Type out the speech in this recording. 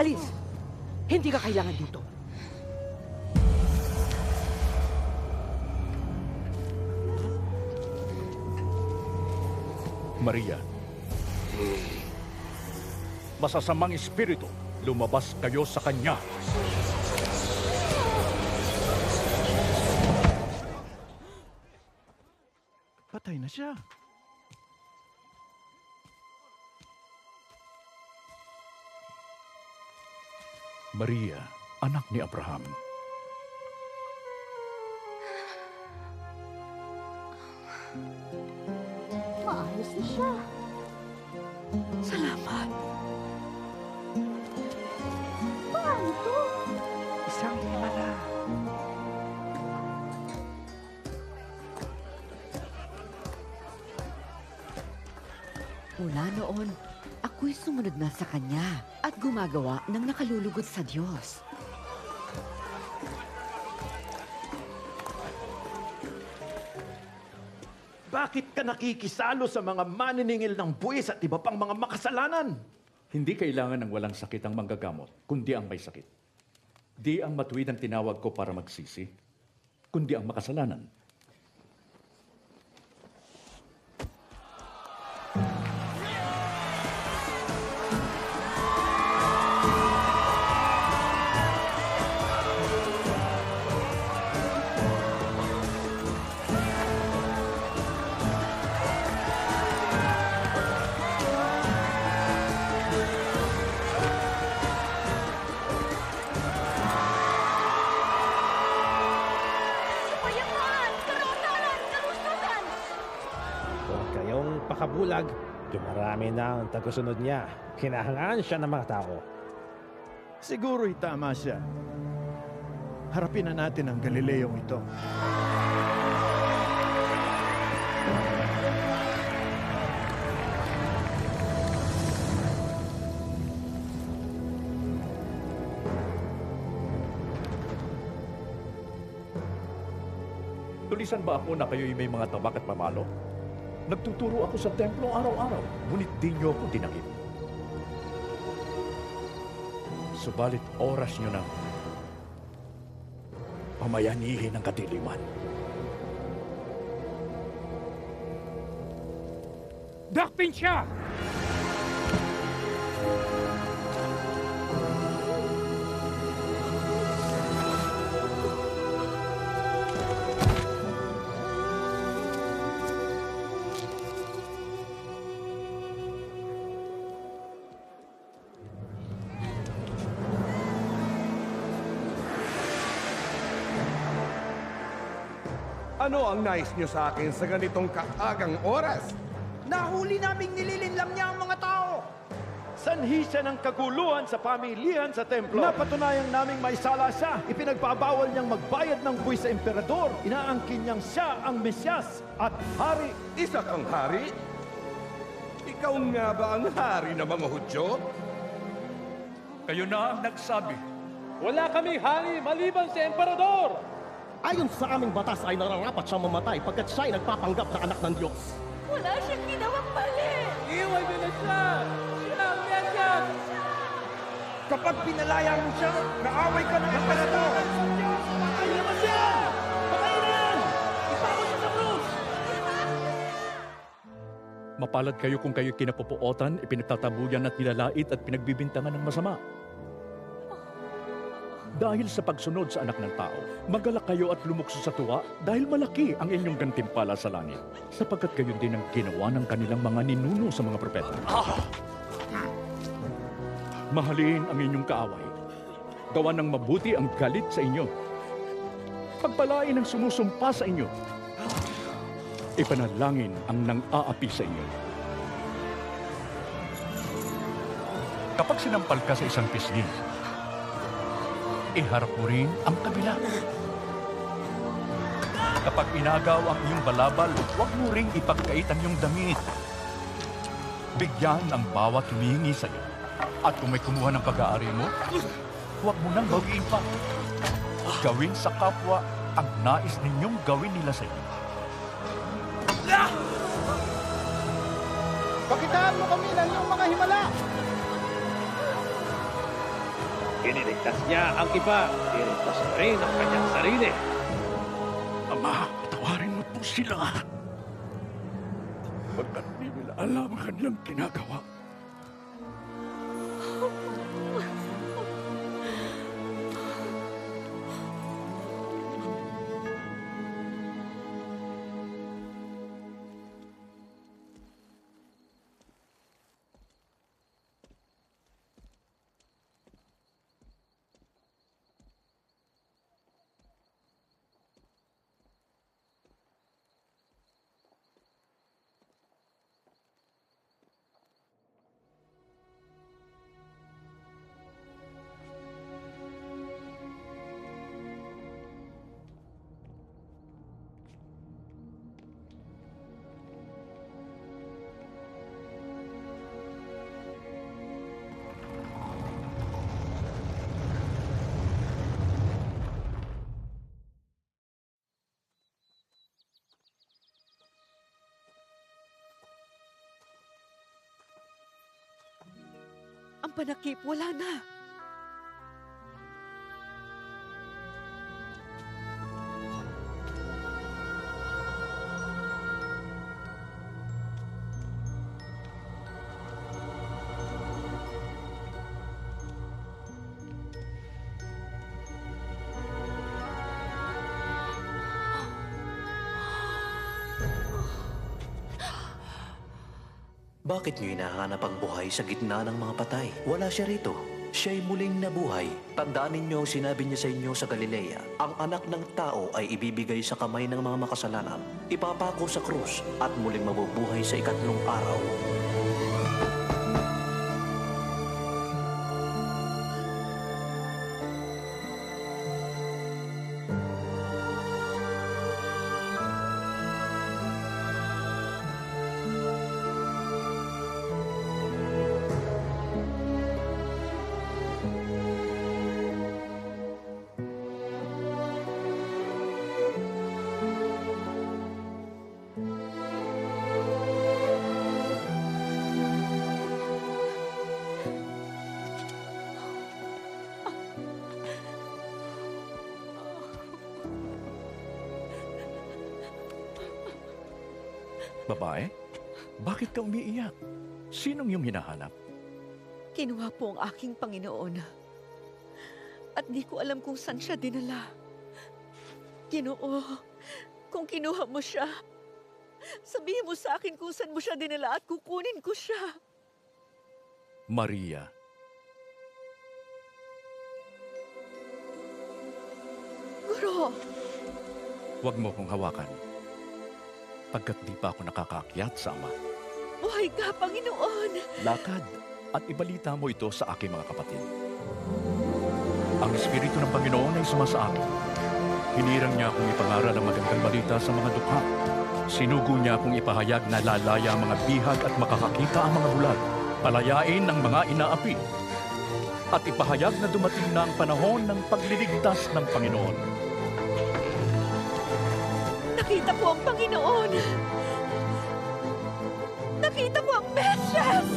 Alis! Hindi ka kailangan dito. Maria, masasamang espiritu, lumabas kayo sa kanya. Patay na siya. Maria, anak ni Abraham. Maayos na siya. Salamat. Paano to? Isang himala. Mula noon, ako'y sumunod na sa kanya at gumagawa ng nakalulugod sa Diyos. Bakit ka nakikisalo sa mga maniningil ng buwis at iba pang mga makasalanan? Hindi kailangan ng walang sakit ang manggagamot, kundi ang may sakit. Di ang matuwid ang tinawag ko para magsisi, kundi ang makasalanan. Payaman! Karantalan! Kalusugan! Huwag kayong pakabulag. Dumarami na ang tagusunod niya. Hinahangaan siya ng mga tao. Siguro'y tama siya. Harapin na natin ang Galileong ito. Tulisan ba ako na kayo'y may mga tabak at pamalo? Nagtuturo ako sa templo araw-araw, ngunit di niyo ako dinakip. Subalit oras niyo na pamayanihin ang kadiliman. Dakpin siya! Ano ang nais niyo sa akin sa ganitong kaagang oras? Nahuli naming nililinlang niya ang mga tao. Sanhi siya ng kaguluhan sa pamilihan sa templo. Napatunayang naming maisala siya. Ipinagbabawal niyang magbayad ng buwis sa emperador. Inaangkin niyang siya ang Mesyas at hari. Isa kang hari? Ikaw nga ba ang hari ng mga Hudyo? Kayo na ang nagsabi. Wala kaming hari maliban sa emperador! Ayon sa aming batas ay nararapat siyang mamatay pagkat siya ay nagpapanggap na anak ng Diyos. Wala siyang ginawang mali! Iwan nyo na siya! Siya ang Mesyas! Kapag pinalaya mo siya, naaway ka ng emperador. Ay naman siya! Patayin na yan! Ipako siya sa krus! Mapalad kayo kung kayo kinapupuotan, ipinagtatabuyan at nilalait at pinagbibintangan ng masama. Dahil sa pagsunod sa anak ng tao, magalak kayo at lumukso sa tuwa dahil malaki ang inyong gantimpala sa langit, sapagkat kayo din ang ginawa ng kanilang mga ninuno sa mga propeta. Mahalin ang inyong kaaway. Gawa ng mabuti ang galit sa inyo. Pagpalain ang sumusumpa sa inyo. Ipanalangin ang nang-aapi sa inyo. Kapag sinampal ka sa isang pisngi, iharap mo rin ang kabila. Kapag inagaw ang iyong balabal, huwag mo ring ipagkait ang iyong damit. Bigyan ang bawat humihingi sa iyo. At kung may kumuha ng pag-aari mo, huwag mo nang bawiin pa. Gawin sa kapwa ang nais ninyong gawin nila sa iyo. Pakitaan mo kami ng iyong mga himala. Iniligtas niya ang iba. Iligtas na rin ang kanyang sarili. Ama, patawarin mo po sila. Pagkat di nila alam ang kanilang ginagawa. Ang panakip, wala na. Bakit niyo hinahanap ang buhay sa gitna ng mga patay? Wala siya rito. Siya'y muling nabuhay. Tandaan ninyo ang sinabi niya sa inyo sa Galilea. Ang anak ng tao ay ibibigay sa kamay ng mga makasalanan. Ipapako sa krus at muling mabubuhay sa ikatlong araw. Babae, bakit ka umiiyak? Sinong iyong hinahanap? Kinuha po ang aking Panginoon. At di ko alam kung saan siya dinala. Ginoo, kung kinuha mo siya, sabihin mo sa akin kung saan mo siya dinala at kukunin ko siya. Maria. Guro, Huwag mo kong hawakan. Pagkat di pa ako nakakaakyat sa Ama. buhay ka, Panginoon. Lakad at ibalita mo ito sa aking mga kapatid. Ang Espiritu ng Panginoon ay suma sa akin. Hinirang niya akong ipangaral ang magandang balita sa mga dukha. Sinugo niya akong ipahayag na lalaya ang mga bihag at makakakita ang mga bulag. Palayain ang mga inaapi. At ipahayag na dumating na ang panahon ng pagliligtas ng Panginoon. Nakita ko ang Panginoon. Nakita ko ang Mesyas.